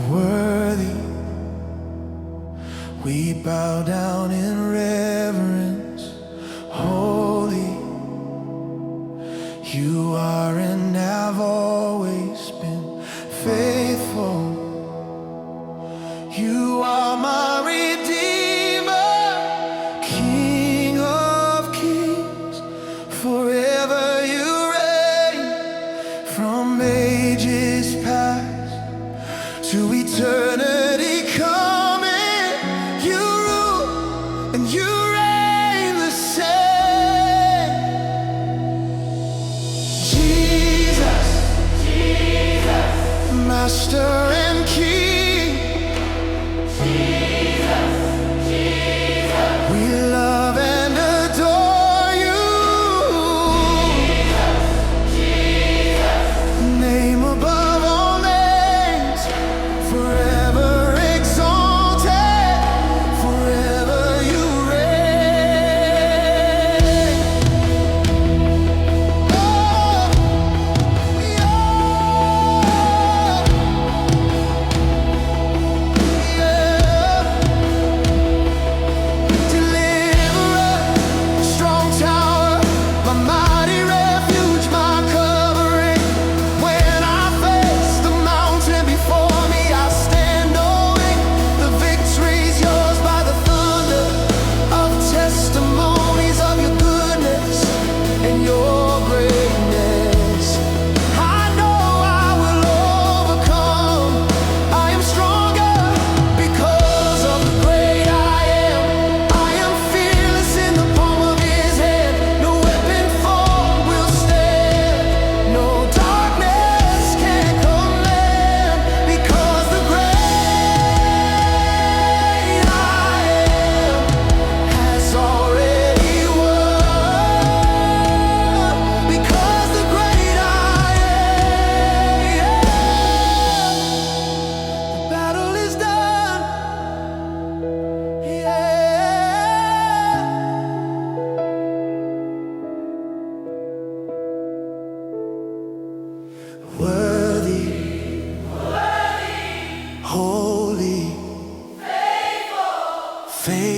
worthy. We bow down in reverence. Holy, you are and have always been faithful. You are my Redeemer, King of kings. Forever you reign, from ages past to eternity coming. You rule and you reign the same. Jesus, Master and King. We love and adore you. Name above all names, forever exalted, forever you reign. Oh, worthy, holy, faithful.